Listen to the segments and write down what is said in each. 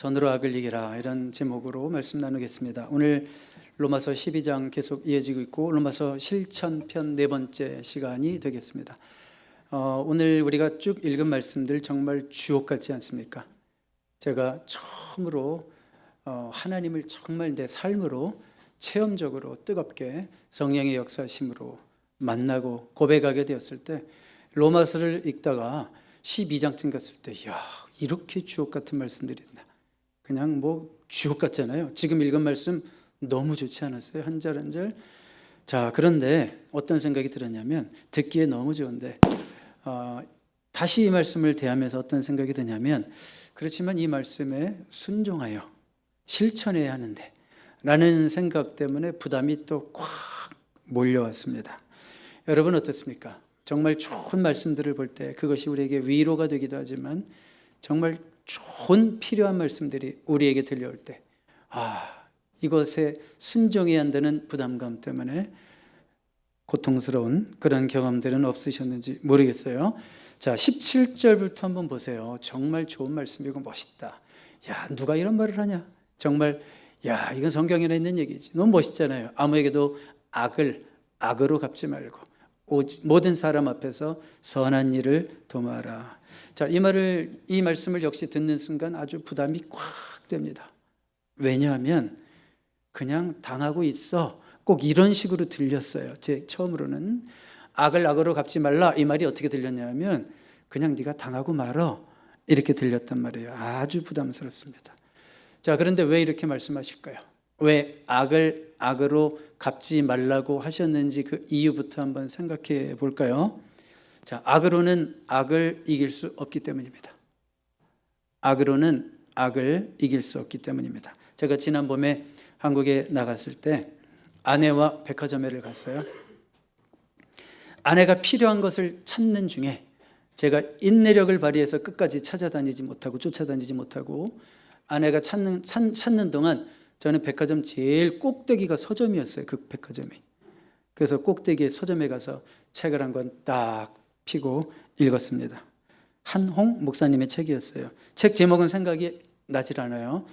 선으로 악을 이기라, 이런 제목으로 말씀 나누겠습니다. 오늘 로마서 12장 계속 이어지고 있고 로마서 실천편 네 번째 시간이 되겠습니다. 오늘 우리가 쭉 읽은 말씀들 정말 주옥 같지 않습니까? 제가 처음으로 하나님을 정말 내 삶으로 체험적으로 뜨겁게 성령의 역사심으로 만나고 고백하게 되었을 때, 로마서를 읽다가 12장쯤 갔을 때 이렇게 주옥 같은 말씀들이 있나, 그냥 주옥 같잖아요. 지금 읽은 말씀 너무 좋지 않았어요? 한 절 한 절. 자, 그런데 어떤 생각이 들었냐면, 듣기에 너무 좋은데 다시 이 말씀을 대하면서 어떤 생각이 드냐면, 그렇지만 이 말씀에 순종하여 실천해야 하는데 라는 생각 때문에 부담이 또 꽉 몰려왔습니다. 여러분 어떻습니까? 정말 좋은 말씀들을 볼 때 그것이 우리에게 위로가 되기도 하지만, 정말 좋은 필요한 말씀들이 우리에게 들려올 때 이것에 순종해야 한다는 부담감 때문에 고통스러운 그런 경험들은 없으셨는지 모르겠어요. 자, 17절부터 한번 보세요. 정말 좋은 말씀이고 멋있다. 누가 이런 말을 하냐? 정말 이건 성경에 있는 얘기지. 너무 멋있잖아요. 아무에게도 악을 악으로 갚지 말고 모든 사람 앞에서 선한 일을 도모하라. 자, 이 말씀을 역시 듣는 순간 아주 부담이 꽉 됩니다. 왜냐하면 그냥 당하고 있어, 꼭 이런 식으로 들렸어요. 제 처음으로는 악을 악으로 갚지 말라, 이 말이 어떻게 들렸냐면 그냥 네가 당하고 말어, 이렇게 들렸단 말이에요. 아주 부담스럽습니다. 자, 그런데 왜 이렇게 말씀하실까요? 왜 악을 악으로 갚지 말라고 하셨는지 그 이유부터 한번 생각해 볼까요? 자, 악으로는 악을 이길 수 없기 때문입니다. 악으로는 악을 이길 수 없기 때문입니다. 제가 지난 봄에 한국에 나갔을 때 아내와 백화점에를 갔어요. 아내가 필요한 것을 찾는 중에 제가 인내력을 발휘해서 끝까지 찾아다니지 못하고 쫓아다니지 못하고, 아내가 찾는 동안 저는 백화점 제일 꼭대기가 서점이었어요. 그 백화점이. 그래서 꼭대기에 서점에 가서 책을 한 권 딱 피고 읽었습니다. 한홍 목사님의 책이었어요. 책 제목은 생각이 나질 않아요.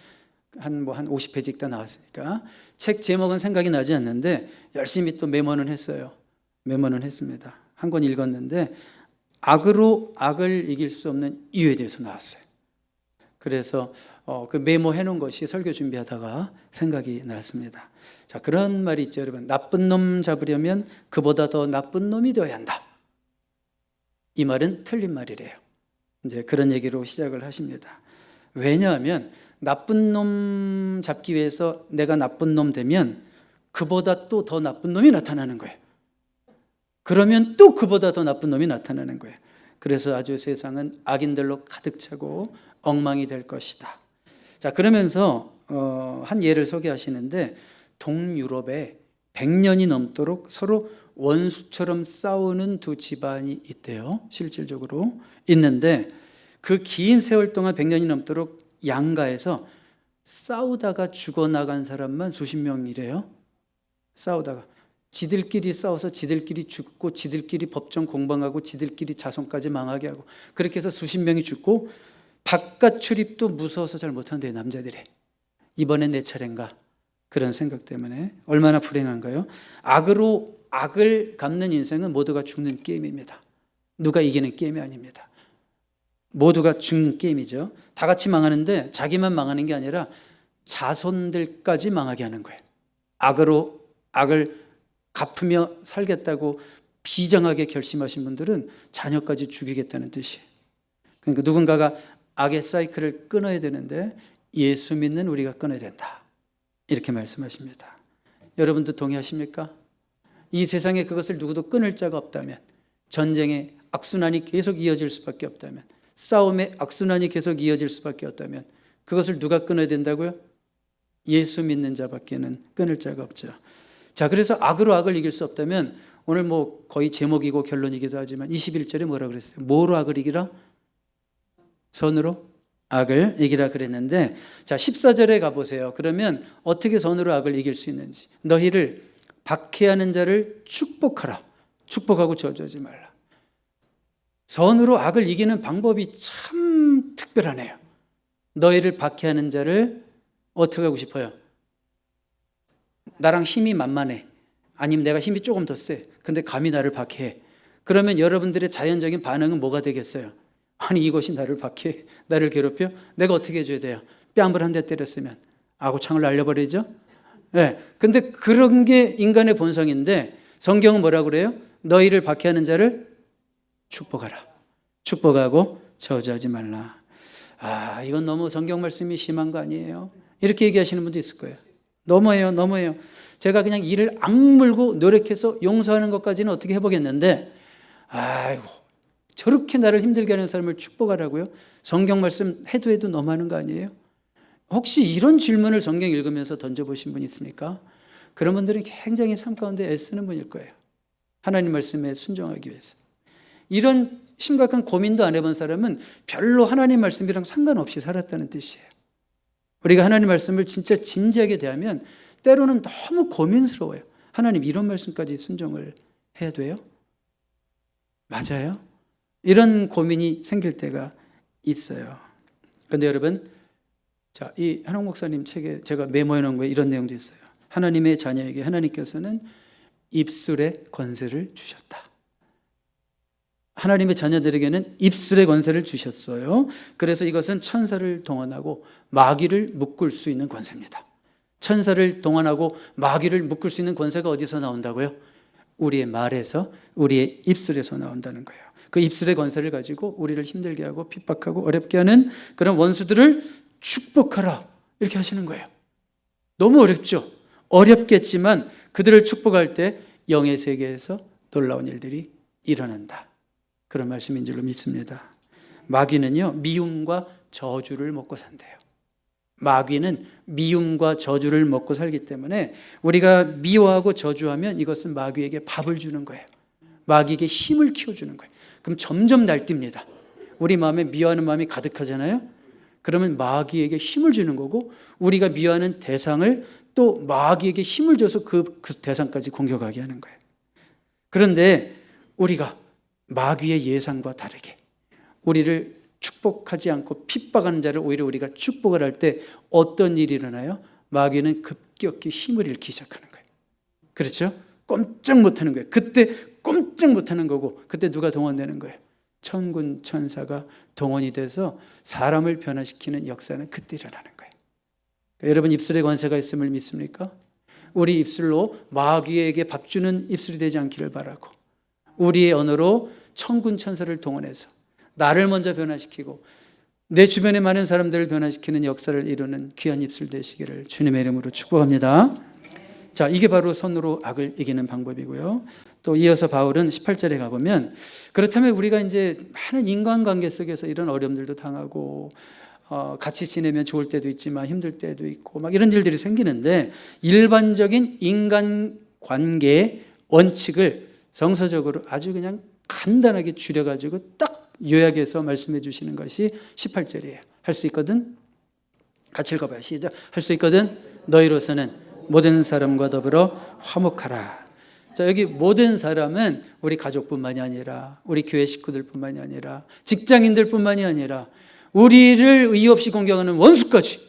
한 50페이지 읽다 나왔으니까. 책 제목은 생각이 나지 않는데 열심히 또 메모는 했어요. 메모는 했습니다. 한 권 읽었는데 악으로 악을 이길 수 없는 이유에 대해서 나왔어요. 그래서 그 메모해 놓은 것이 설교 준비하다가 생각이 났습니다. 자, 그런 말이 있죠, 여러분. 나쁜 놈 잡으려면 그보다 더 나쁜 놈이 되어야 한다. 이 말은 틀린 말이래요. 이제 그런 얘기로 시작을 하십니다. 왜냐하면 나쁜 놈 잡기 위해서 내가 나쁜 놈 되면 그보다 또 더 나쁜 놈이 나타나는 거예요. 그러면 또 그보다 더 나쁜 놈이 나타나는 거예요. 그래서 아주 세상은 악인들로 가득 차고 엉망이 될 것이다. 자, 그러면서 한 예를 소개하시는데, 동유럽에 100년이 넘도록 서로 원수처럼 싸우는 두 집안이 있대요. 실질적으로 있는데, 그 긴 세월 동안 100년이 넘도록 양가에서 싸우다가 죽어나간 사람만 수십 명이래요. 싸우다가 지들끼리 싸워서 지들끼리 죽고, 지들끼리 법정 공방하고, 지들끼리 자손까지 망하게 하고, 그렇게 해서 수십 명이 죽고, 바깥 출입도 무서워서 잘 못한대요, 남자들이. 이번엔 내 차례인가, 그런 생각 때문에. 얼마나 불행한가요? 악으로 악을 갚는 인생은 모두가 죽는 게임입니다. 누가 이기는 게임이 아닙니다. 모두가 죽는 게임이죠. 다 같이 망하는데 자기만 망하는 게 아니라 자손들까지 망하게 하는 거예요. 악으로 악을 갚으며 살겠다고 비장하게 결심하신 분들은 자녀까지 죽이겠다는 뜻이에요. 그러니까 누군가가 악의 사이클을 끊어야 되는데 예수 믿는 우리가 끊어야 된다, 이렇게 말씀하십니다. 여러분도 동의하십니까? 이 세상에 그것을 누구도 끊을 자가 없다면, 전쟁의 악순환이 계속 이어질 수밖에 없다면, 싸움의 악순환이 계속 이어질 수밖에 없다면, 그것을 누가 끊어야 된다고요? 예수 믿는 자밖에는 끊을 자가 없죠. 자, 그래서 악으로 악을 이길 수 없다면, 오늘 거의 제목이고 결론이기도 하지만 21절에 뭐라 그랬어요? 뭐로 악을 이기라? 선으로 악을 이기라 그랬는데, 자, 14절에 가보세요. 그러면 어떻게 선으로 악을 이길 수 있는지. 너희를 박해하는 자를 축복하라. 축복하고 저주하지 말라. 선으로 악을 이기는 방법이 참 특별하네요. 너희를 박해하는 자를 어떻게 하고 싶어요? 나랑 힘이 만만해. 아니면 내가 힘이 조금 더 세. 근데 감히 나를 박해해. 그러면 여러분들의 자연적인 반응은 뭐가 되겠어요? 아니 이것이 나를 박해해. 나를 괴롭혀? 내가 어떻게 해줘야 돼요? 뺨을 한 대 때렸으면 아구창을 날려버리죠? 네. 근데 그런 게 인간의 본성인데 성경은 뭐라고 그래요? 너희를 박해하는 자를 축복하라. 축복하고 저주하지 말라. 아, 이건 너무 성경 말씀이 심한 거 아니에요? 이렇게 얘기하시는 분도 있을 거예요. 너무해요. 제가 그냥 이를 악물고 노력해서 용서하는 것까지는 어떻게 해보겠는데, 아이고, 저렇게 나를 힘들게 하는 사람을 축복하라고요? 성경 말씀 해도 너무하는 거 아니에요? 혹시 이런 질문을 성경 읽으면서 던져보신 분 있습니까? 그런 분들은 굉장히 삶 가운데 애쓰는 분일 거예요. 하나님 말씀에 순종하기 위해서. 이런 심각한 고민도 안 해본 사람은 별로 하나님 말씀이랑 상관없이 살았다는 뜻이에요. 우리가 하나님 말씀을 진짜 진지하게 대하면 때로는 너무 고민스러워요. 하나님 이런 말씀까지 순종을 해야 돼요? 맞아요? 이런 고민이 생길 때가 있어요. 그런데 여러분, 자, 이 한옥 목사님 책에 제가 메모해 놓은 거에 이런 내용도 있어요. 하나님의 자녀에게 하나님께서는 입술의 권세를 주셨다. 하나님의 자녀들에게는 입술의 권세를 주셨어요. 그래서 이것은 천사를 동원하고 마귀를 묶을 수 있는 권세입니다. 천사를 동원하고 마귀를 묶을 수 있는 권세가 어디서 나온다고요? 우리의 말에서, 우리의 입술에서 나온다는 거예요. 그 입술의 권세를 가지고 우리를 힘들게 하고 핍박하고 어렵게 하는 그런 원수들을 축복하라 이렇게 하시는 거예요. 너무 어렵죠? 어렵겠지만 그들을 축복할 때 영의 세계에서 놀라운 일들이 일어난다. 그런 말씀인 줄로 믿습니다. 마귀는요, 미움과 저주를 먹고 산대요. 마귀는 미움과 저주를 먹고 살기 때문에 우리가 미워하고 저주하면 이것은 마귀에게 밥을 주는 거예요. 마귀에게 힘을 키워주는 거예요. 그럼 점점 날뜁니다. 우리 마음에 미워하는 마음이 가득하잖아요. 그러면 마귀에게 힘을 주는 거고 우리가 미워하는 대상을 또 마귀에게 힘을 줘서 그 대상까지 공격하게 하는 거예요. 그런데 우리가 마귀의 예상과 다르게 우리를 축복하지 않고 핍박하는 자를 오히려 우리가 축복을 할 때 어떤 일이 일어나요? 마귀는 급격히 힘을 잃기 시작하는 거예요. 그렇죠? 꼼짝 못하는 거예요. 그때 꼼짝 못하는 거고 그때 누가 동원되는 거예요? 천군 천사가 동원이 돼서 사람을 변화시키는 역사는 그때 일어나는 거예요. 그러니까 여러분 입술에 권세가 있음을 믿습니까? 우리 입술로 마귀에게 밥 주는 입술이 되지 않기를 바라고 우리의 언어로 천군 천사를 동원해서 나를 먼저 변화시키고 내 주변에 많은 사람들을 변화시키는 역사를 이루는 귀한 입술 되시기를 주님의 이름으로 축복합니다. 자, 이게 바로 손으로 악을 이기는 방법이고요. 또 이어서 바울은 18절에 가보면 그렇다면 우리가 이제 많은 인간관계 속에서 이런 어려움들도 당하고 같이 지내면 좋을 때도 있지만 힘들 때도 있고 막 이런 일들이 생기는데 일반적인 인간관계의 원칙을 정서적으로 아주 그냥 간단하게 줄여가지고 딱 요약해서 말씀해 주시는 것이 18절이에요. 할 수 있거든? 같이 읽어봐요. 시작. 할 수 있거든? 너희로서는 모든 사람과 더불어 화목하라. 자, 여기 모든 사람은 우리 가족뿐만이 아니라 우리 교회 식구들뿐만이 아니라 직장인들뿐만이 아니라 우리를 이유 없이 공격하는 원수까지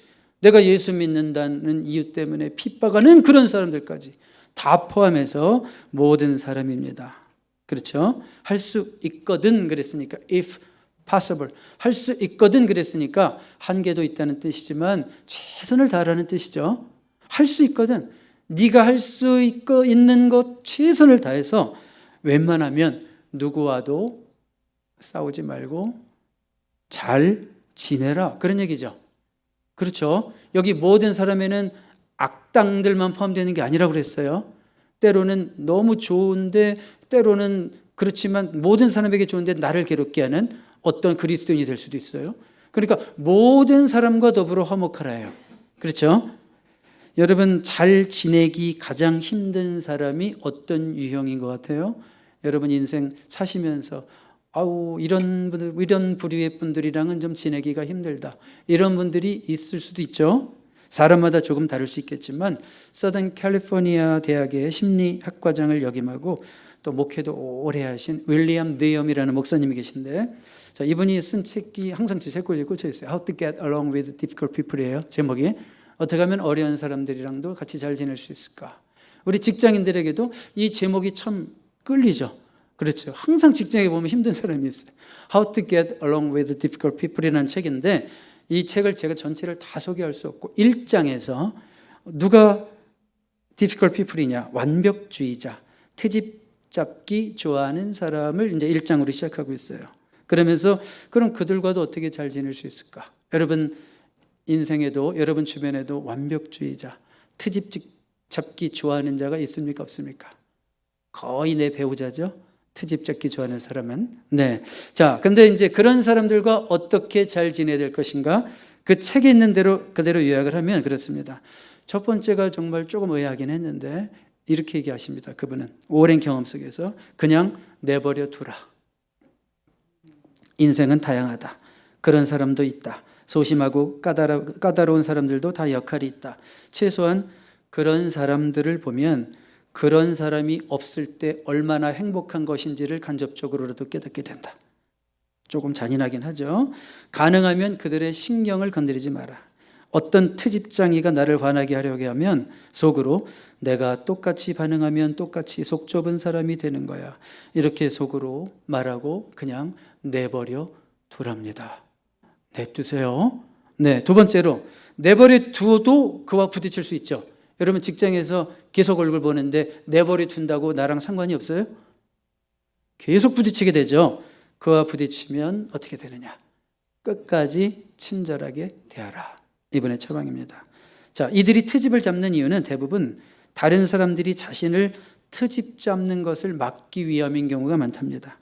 내가 예수 믿는다는 이유 때문에 핍박하는 그런 사람들까지 다 포함해서 모든 사람입니다. 그렇죠? 할 수 있거든 그랬으니까 if possible 할 수 있거든 그랬으니까 한계도 있다는 뜻이지만 최선을 다하라는 뜻이죠. 할 수 있거든. 네가 할 수 있는 것 최선을 다해서 웬만하면 누구와도 싸우지 말고 잘 지내라 그런 얘기죠. 그렇죠? 여기 모든 사람에는 악당들만 포함되는 게 아니라고 그랬어요. 때로는 너무 좋은데 때로는 그렇지만 모든 사람에게 좋은데 나를 괴롭게 하는 어떤 그리스도인이 될 수도 있어요. 그러니까 모든 사람과 더불어 화목하라요. 그렇죠? 여러분 잘 지내기 가장 힘든 사람이 어떤 유형인 것 같아요? 여러분 인생 사시면서 아우 이런 분들, 이런 부류의 분들이랑은 좀 지내기가 힘들다. 이런 분들이 있을 수도 있죠. 사람마다 조금 다를 수 있겠지만 서던 캘리포니아 대학의 심리학과장을 역임하고 또 목회도 오래 하신 윌리엄 느엄이라는 목사님이 계신데 자, 이분이 쓴 책이 항상 제 책꽂이에 꽂혀 있어요. How to get along with difficult people이에요. 제목이 어떻게 하면 어려운 사람들이랑도 같이 잘 지낼 수 있을까. 우리 직장인들에게도 이 제목이 참 끌리죠. 그렇죠. 항상 직장에 보면 힘든 사람이 있어요. How to get along with difficult people이라는 책인데 이 책을 제가 전체를 다 소개할 수 없고 1장에서 누가 difficult people이냐, 완벽주의자, 트집 잡기 좋아하는 사람을 이제 1장으로 시작하고 있어요. 그러면서 그럼 그들과도 어떻게 잘 지낼 수 있을까? 여러분 인생에도 여러분 주변에도 완벽주의자, 트집 잡기 좋아하는 자가 있습니까? 없습니까? 거의 내 배우자죠. 트집 잡기 좋아하는 사람은. 네. 자, 근데 이제 그런 사람들과 어떻게 잘 지내야 될 것인가? 그 책에 있는 대로 그대로 요약을 하면 그렇습니다. 첫 번째가 정말 조금 의아하긴 했는데 이렇게 얘기하십니다. 그분은 오랜 경험 속에서 그냥 내버려 두라. 인생은 다양하다. 그런 사람도 있다. 소심하고 까다로운 사람들도 다 역할이 있다. 최소한 그런 사람들을 보면 그런 사람이 없을 때 얼마나 행복한 것인지를 간접적으로라도 깨닫게 된다. 조금 잔인하긴 하죠. 가능하면 그들의 신경을 건드리지 마라. 어떤 트집장이가 나를 화나게 하려고 하면 속으로 내가 똑같이 반응하면 똑같이 속 좁은 사람이 되는 거야. 이렇게 속으로 말하고 그냥 내버려 두랍니다. 냅두세요. 네, 두 번째로 내버려 두어도 그와 부딪힐 수 있죠. 여러분 직장에서 계속 얼굴 보는데 내버려 둔다고 나랑 상관이 없어요? 계속 부딪히게 되죠. 그와 부딪히면 어떻게 되느냐? 끝까지 친절하게 대하라. 이번에 처방입니다. 자, 이들이 트집을 잡는 이유는 대부분 다른 사람들이 자신을 트집 잡는 것을 막기 위함인 경우가 많답니다.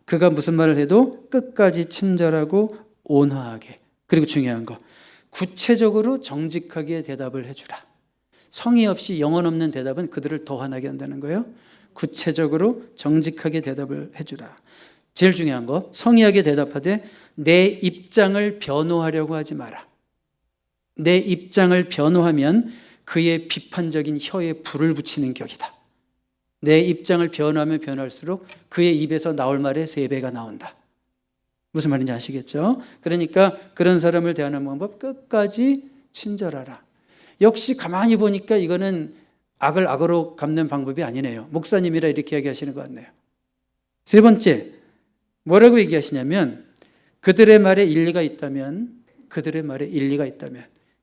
그가 무슨 말을 해도 끝까지 친절하고 온화하게, 그리고 중요한 거 구체적으로 정직하게 대답을 해주라. 성의 없이 영혼 없는 대답은 그들을 더 화나게 한다는 거예요. 구체적으로 정직하게 대답을 해주라. 제일 중요한 거 성의하게 대답하되 내 입장을 변호하려고 하지 마라. 내 입장을 변호하면 그의 비판적인 혀에 불을 붙이는 격이다. 내 입장을 변호하면 변할수록 그의 입에서 나올 말의 3배가 나온다. 무슨 말인지 아시겠죠? 그러니까 그런 사람을 대하는 방법 끝까지 친절하라. 역시 가만히 보니까 이거는 악을 악으로 갚는 방법이 아니네요. 목사님이라 이렇게 얘기하시는 것 같네요. 세 번째, 뭐라고 얘기하시냐면 그들의 말에 일리가 있다면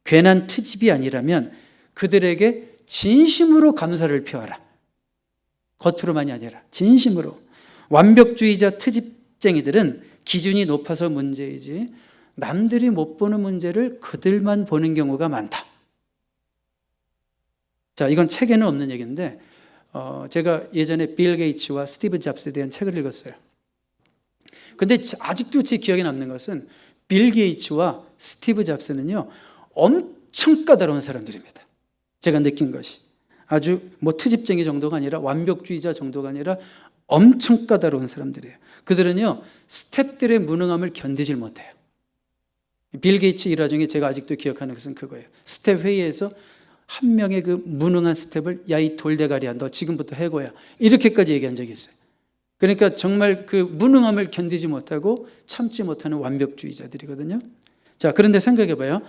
괜한 트집이 아니라면 그들에게 진심으로 감사를 표하라. 겉으로만이 아니라 진심으로. 완벽주의자 트집쟁이들은 기준이 높아서 문제이지 남들이 못 보는 문제를 그들만 보는 경우가 많다. 자, 이건 책에는 없는 얘기인데 제가 예전에 빌 게이츠와 스티브 잡스에 대한 책을 읽었어요. 근데 아직도 제 기억에 남는 것은 빌 게이츠와 스티브 잡스는요 엄청 까다로운 사람들입니다. 제가 느낀 것이 아주 뭐 트집쟁이 정도가 아니라 완벽주의자 정도가 아니라 엄청 까다로운 사람들이에요. 그들은요 스텝들의 무능함을 견디질 못해요. 빌 게이츠 일화 중에 제가 아직도 기억하는 것은 그거예요. 스텝 회의에서 한 명의 그 무능한 스텝을 야 이 돌대가리야 너 지금부터 해고야 이렇게까지 얘기한 적이 있어요. 그러니까 정말 그 무능함을 견디지 못하고 참지 못하는 완벽주의자들이거든요. 자, 그런데 생각해봐요.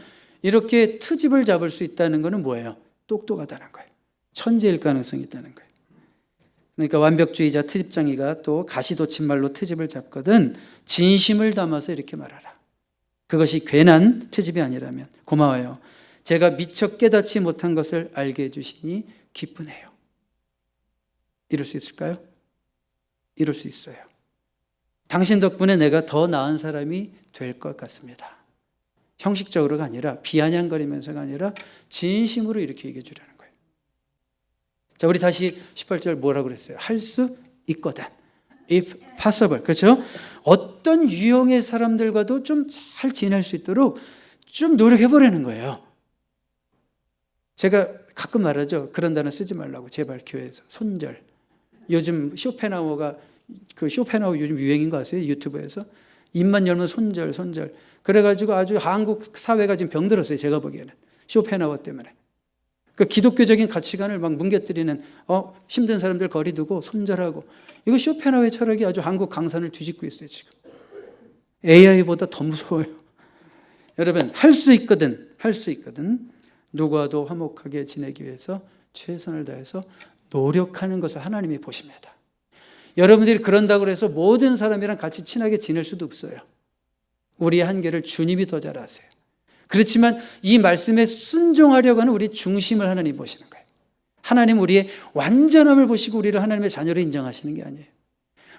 이렇게 트집을 잡을 수 있다는 것은 뭐예요? 똑똑하다는 거예요. 천재일 가능성이 있다는 거예요. 그러니까 완벽주의자 트집장이가 또 가시돋침말로 트집을 잡거든 진심을 담아서 이렇게 말하라. 그것이 괜한 트집이 아니라면 고마워요. 제가 미처 깨닫지 못한 것을 알게 해주시니 기쁘네요. 이럴 수 있을까요? 이럴 수 있어요. 당신 덕분에 내가 더 나은 사람이 될 것 같습니다. 형식적으로가 아니라 비아냥거리면서가 아니라 진심으로 이렇게 얘기해 주려는 거예요. 자, 우리 다시 18절 뭐라고 그랬어요? 할 수 있거든. If possible. 그렇죠? 어떤 유형의 사람들과도 좀 잘 지낼 수 있도록 좀 노력해 보려는 거예요. 제가 가끔 말하죠. 그런 단어 쓰지 말라고. 제발 교회에서. 손절. 요즘 쇼펜하우어가 그 쇼펜하우어 요즘 유행인 거 아세요? 유튜브에서. 입만 열면 손절. 그래가지고 아주 한국 사회가 지금 병들었어요. 제가 보기에는. 쇼펜하우어 때문에. 그 기독교적인 가치관을 막 뭉개뜨리는 힘든 사람들 거리 두고 손절하고 이거 쇼펜하우어의 철학이 아주 한국 강산을 뒤집고 있어요. 지금. AI보다 더 무서워요. 여러분, 할 수 있거든. 누구와도 화목하게 지내기 위해서 최선을 다해서 노력하는 것을 하나님이 보십니다. 여러분들이 그런다고 해서 모든 사람이랑 같이 친하게 지낼 수도 없어요. 우리의 한계를 주님이 더 잘 아세요. 그렇지만 이 말씀에 순종하려고 하는 우리 중심을 하나님 보시는 거예요. 하나님 우리의 완전함을 보시고 우리를 하나님의 자녀로 인정하시는 게 아니에요.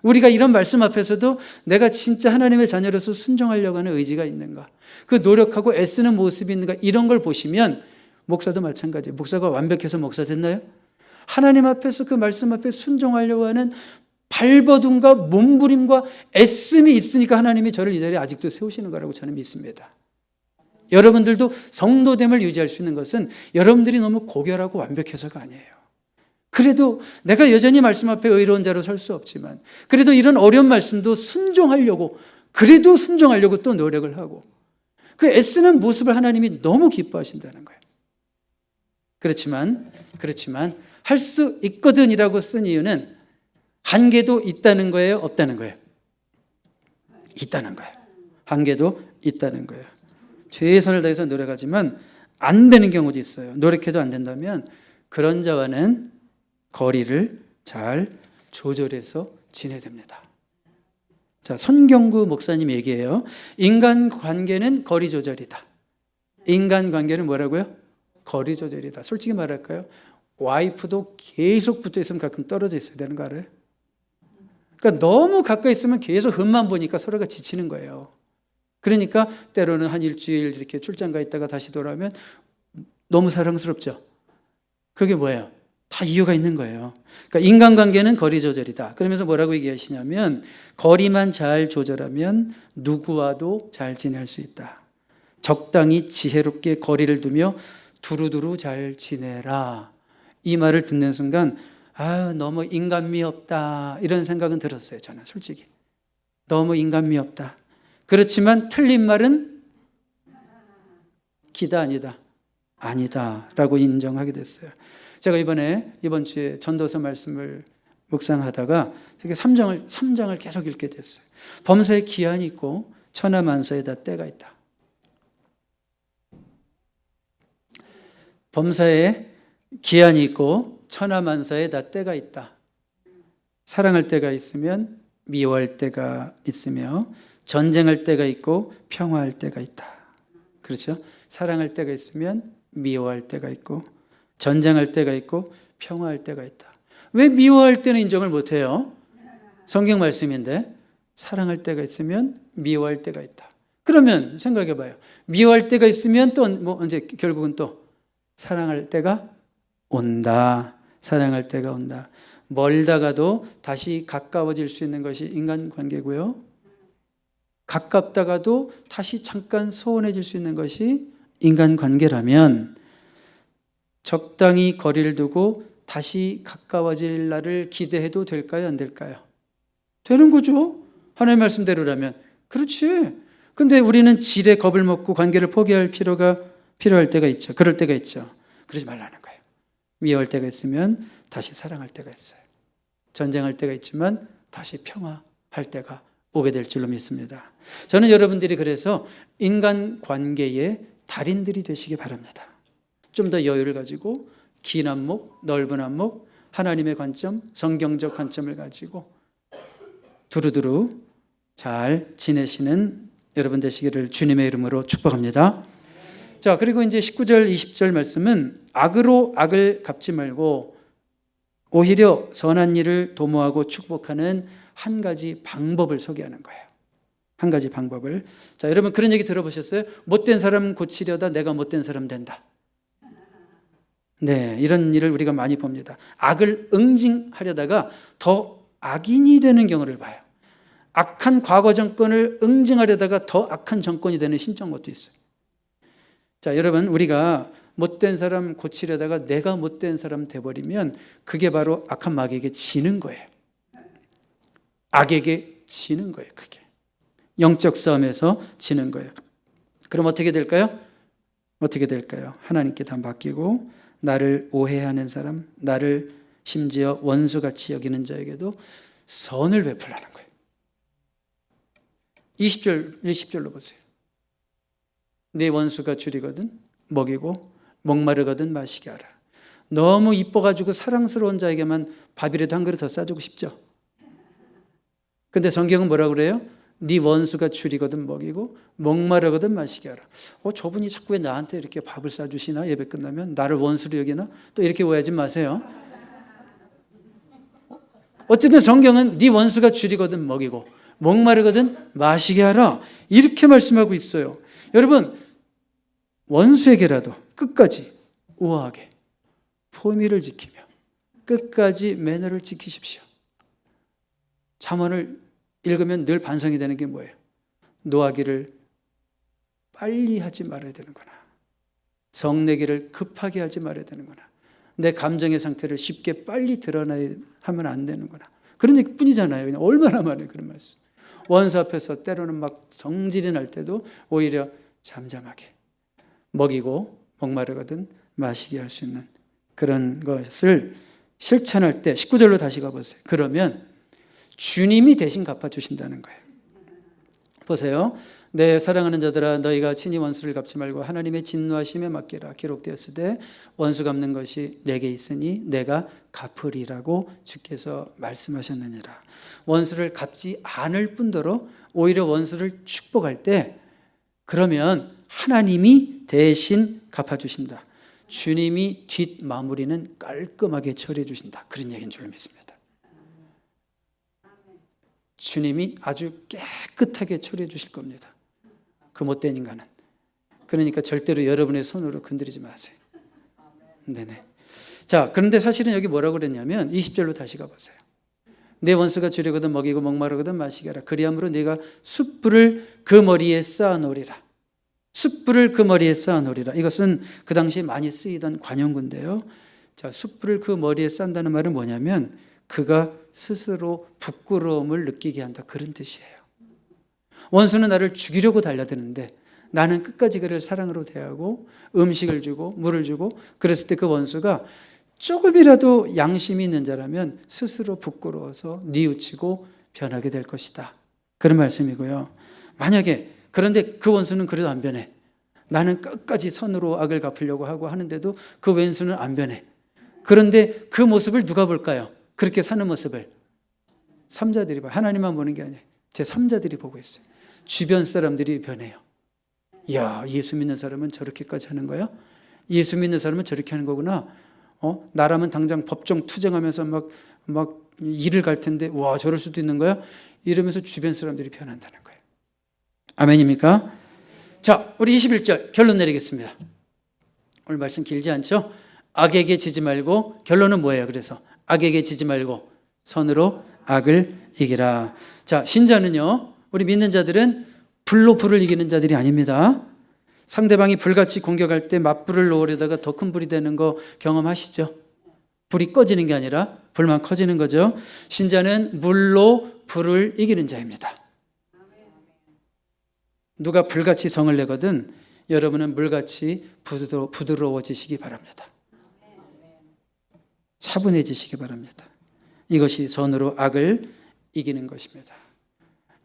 우리가 이런 말씀 앞에서도 내가 진짜 하나님의 자녀로서 순종하려고 하는 의지가 있는가, 그 노력하고 애쓰는 모습이 있는가, 이런 걸 보시면 목사도 마찬가지예요. 목사가 완벽해서 목사 됐나요? 하나님 앞에서 그 말씀 앞에 순종하려고 하는 발버둥과 몸부림과 애씀이 있으니까 하나님이 저를 이 자리에 아직도 세우시는 거라고 저는 믿습니다. 여러분들도 성도됨을 유지할 수 있는 것은 여러분들이 너무 고결하고 완벽해서가 아니에요. 그래도 내가 여전히 말씀 앞에 의로운 자로 설 수 없지만 그래도 이런 어려운 말씀도 순종하려고 또 노력을 하고 그 애쓰는 모습을 하나님이 너무 기뻐하신다는 거예요. 그렇지만 할 수 있거든이라고 쓴 이유는 한계도 있다는 거예요? 없다는 거예요? 있다는 거예요. 한계도 있다는 거예요. 최선을 다해서 노력하지만 안 되는 경우도 있어요. 노력해도 안 된다면 그런 자와는 거리를 잘 조절해서 지내야 됩니다. 자, 손경구 목사님 얘기예요. 인간관계는 거리 조절이다. 인간관계는 뭐라고요? 거리 조절이다. 솔직히 말할까요? 와이프도 계속 붙어 있으면 가끔 떨어져 있어야 되는 거 알아요? 그러니까 너무 가까이 있으면 계속 흠만 보니까 서로가 지치는 거예요. 그러니까 때로는 한 일주일 이렇게 출장 가 있다가 다시 돌아오면 너무 사랑스럽죠. 그게 뭐예요? 다 이유가 있는 거예요. 그러니까 인간관계는 거리 조절이다. 그러면서 뭐라고 얘기하시냐면 거리만 잘 조절하면 누구와도 잘 지낼 수 있다. 적당히 지혜롭게 거리를 두며 두루두루 잘 지내라. 이 말을 듣는 순간 너무 인간미 없다 이런 생각은 들었어요. 저는 솔직히 너무 인간미 없다. 그렇지만 틀린 말은 기다 아니다 라고 인정하게 됐어요. 제가 이번 주에 전도서 말씀을 묵상하다가 되게 3장을 계속 읽게 됐어요. 범사에 기한이 있고 천하만사에 다 때가 있다. 범사에 기한이 있고 천하만사에 다 때가 있다. 사랑할 때가 있으면 미워할 때가 있으며 전쟁할 때가 있고 평화할 때가 있다. 그렇죠? 사랑할 때가 있으면 미워할 때가 있고 전쟁할 때가 있고 평화할 때가 있다. 왜 미워할 때는 인정을 못해요? 성경 말씀인데 사랑할 때가 있으면 미워할 때가 있다. 그러면 생각해 봐요. 미워할 때가 있으면 또 언제 결국은 또 사랑할 때가 온다. 사랑할 때가 온다. 멀다가도 다시 가까워질 수 있는 것이 인간관계고요. 가깝다가도 다시 잠깐 소원해질 수 있는 것이 인간관계라면 적당히 거리를 두고 다시 가까워질 날을 기대해도 될까요? 안 될까요? 되는 거죠. 하나님의 말씀대로라면. 그렇지. 근데 우리는 질에 겁을 먹고 관계를 포기할 필요할 때가 있죠. 그럴 때가 있죠. 그러지 말라는 거예요. 미워할 때가 있으면 다시 사랑할 때가 있어요. 전쟁할 때가 있지만 다시 평화할 때가 오게 될 줄로 믿습니다. 저는 여러분들이 그래서 인간관계의 달인들이 되시기 바랍니다. 좀 더 여유를 가지고 긴 안목, 넓은 안목, 하나님의 관점, 성경적 관점을 가지고 두루두루 잘 지내시는 여러분 되시기를 주님의 이름으로 축복합니다. 자, 그리고 이제 19절, 20절 말씀은 악으로 악을 갚지 말고 오히려 선한 일을 도모하고 축복하는 한 가지 방법을 소개하는 거예요. 한 가지 방법을. 자, 여러분 그런 얘기 들어보셨어요? 못된 사람 고치려다 내가 못된 사람 된다. 네, 이런 일을 우리가 많이 봅니다. 악을 응징하려다가 더 악인이 되는 경우를 봐요. 악한 과거 정권을 응징하려다가 더 악한 정권이 되는 신적 것도 있어요. 자, 여러분 우리가 못된 사람 고치려다가 내가 못된 사람 돼버리면 그게 바로 악한 마귀에게 지는 거예요. 악에게 지는 거예요. 그게 영적 싸움에서 지는 거예요. 그럼 어떻게 될까요? 하나님께 다 맡기고 나를 오해하는 사람, 나를 심지어 원수같이 여기는 자에게도 선을 베풀라는 거예요. 20절, 20절로 보세요. 네 원수가 줄이거든 먹이고 목마르거든 마시게 하라. 너무 이뻐가지고 사랑스러운 자에게만 밥이라도 한 그릇 더 싸주고 싶죠. 근데 성경은 뭐라고 그래요? 네 원수가 줄이거든 먹이고 목마르거든 마시게 하라. 저분이 자꾸 왜 나한테 이렇게 밥을 싸주시나? 예배 끝나면 나를 원수로 여기나? 또 이렇게 오해하지 마세요. 어쨌든 성경은 네 원수가 줄이거든 먹이고 목마르거든 마시게 하라, 이렇게 말씀하고 있어요. 여러분, 원수에게라도 끝까지 우아하게 포미를 지키며 끝까지 매너를 지키십시오. 잠언을 읽으면 늘 반성이 되는 게 뭐예요? 노하기를 빨리 하지 말아야 되는구나. 성내기를 급하게 하지 말아야 되는구나. 내 감정의 상태를 쉽게 빨리 드러나야 하면 안 되는구나. 그런 얘기뿐이잖아요. 그냥 얼마나 많아요, 그런 말씀. 원수 앞에서 때로는 막 성질이 날 때도 오히려 잠잠하게 먹이고 목마르거든 마시게 할 수 있는 그런 것을 실천할 때 19절로 다시 가보세요. 그러면 주님이 대신 갚아주신다는 거예요. 보세요. 내 사랑하는 자들아 너희가 친히 원수를 갚지 말고 하나님의 진노하심에 맡기라. 기록되었으되 원수 갚는 것이 내게 있으니 내가 갚으리라고 주께서 말씀하셨느니라. 원수를 갚지 않을 뿐더러 오히려 원수를 축복할 때 그러면 하나님이 대신 갚아주신다. 주님이 뒷마무리는 깔끔하게 처리해 주신다. 그런 얘기인 줄 믿습니다. 주님이 아주 깨끗하게 처리해 주실 겁니다. 그 못된 인간은. 그러니까 절대로 여러분의 손으로 건드리지 마세요. 네네. 자, 그런데 사실은 여기 뭐라고 그랬냐면 20절로 다시 가보세요. 내 원수가 줄이거든 먹이고 목마르거든 마시게 하라. 그리함으로 네가 숯불을 그 머리에 쌓아놓으리라. 숯불을 그 머리에 쌓아놓으리라. 이것은 그 당시 많이 쓰이던 관용구인데요. 자, 숯불을 그 머리에 쌓는다는 말은 뭐냐면 그가 스스로 부끄러움을 느끼게 한다, 그런 뜻이에요. 원수는 나를 죽이려고 달려드는데 나는 끝까지 그를 사랑으로 대하고 음식을 주고 물을 주고 그랬을 때 그 원수가 조금이라도 양심이 있는 자라면 스스로 부끄러워서 뉘우치고 변하게 될 것이다, 그런 말씀이고요. 만약에 그런데 그 원수는 그래도 안 변해. 나는 끝까지 선으로 악을 갚으려고 하고 하는데도 그 왼수는 안 변해. 그런데 그 모습을 누가 볼까요? 그렇게 사는 모습을 삼자들이 봐요. 하나님만 보는 게 아니에요. 제 삼자들이 보고 있어요. 주변 사람들이 변해요. 이야, 예수 믿는 사람은 저렇게까지 하는 거야? 예수 믿는 사람은 저렇게 하는 거구나. 나라면 당장 법정 투쟁하면서 막 일을 갈 텐데 와, 저럴 수도 있는 거야? 이러면서 주변 사람들이 변한다는 거예요. 아멘입니까? 자, 우리 21절 결론 내리겠습니다. 오늘 말씀 길지 않죠? 악에게 지지 말고, 결론은 뭐예요? 그래서 악에게 지지 말고 선으로 악을 이기라. 자, 신자는요, 우리 믿는 자들은 불로 불을 이기는 자들이 아닙니다. 상대방이 불같이 공격할 때 맞불을 놓으려다가 더 큰 불이 되는 거 경험하시죠? 불이 꺼지는 게 아니라 불만 커지는 거죠. 신자는 물로 불을 이기는 자입니다. 누가 불같이 성을 내거든 여러분은 물같이 부드러워지시기 바랍니다. 차분해지시기 바랍니다. 이것이 선으로 악을 이기는 것입니다.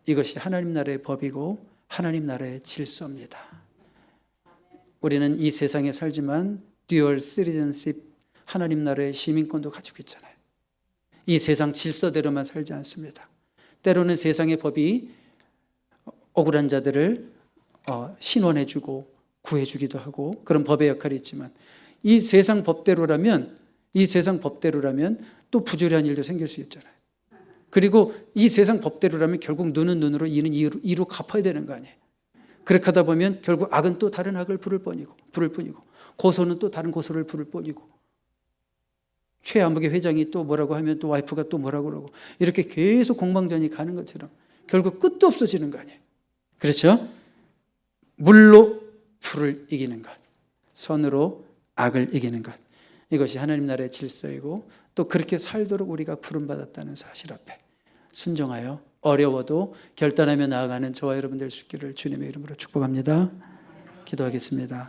이것이 하나님 나라의 법이고 하나님 나라의 질서입니다. 우리는 이 세상에 살지만 듀얼 시티즌십, 하나님 나라의 시민권도 가지고 있잖아요. 이 세상 질서대로만 살지 않습니다. 때로는 세상의 법이 억울한 자들을 신원해주고 구해주기도 하고 그런 법의 역할이 있지만 이 세상 법대로라면 또 부조리한 일도 생길 수 있잖아요. 그리고 이 세상 법대로라면 결국 눈은 눈으로 이는 이로 갚아야 되는 거 아니에요. 그렇게 하다 보면 결국 악은 또 다른 악을 부를 뿐이고 고소는 또 다른 고소를 부를 뿐이고 최암흑의 회장이 또 뭐라고 하면 또 와이프가 또 뭐라고 그러고 이렇게 계속 공방전이 가는 것처럼 결국 끝도 없어지는 거 아니에요. 그렇죠? 물로 불을 이기는 것, 선으로 악을 이기는 것, 이것이 하나님 나라의 질서이고 또 그렇게 살도록 우리가 부름받았다는 사실 앞에 순종하여 어려워도 결단하며 나아가는 저와 여러분 될 수 있기를 주님의 이름으로 축복합니다. 기도하겠습니다.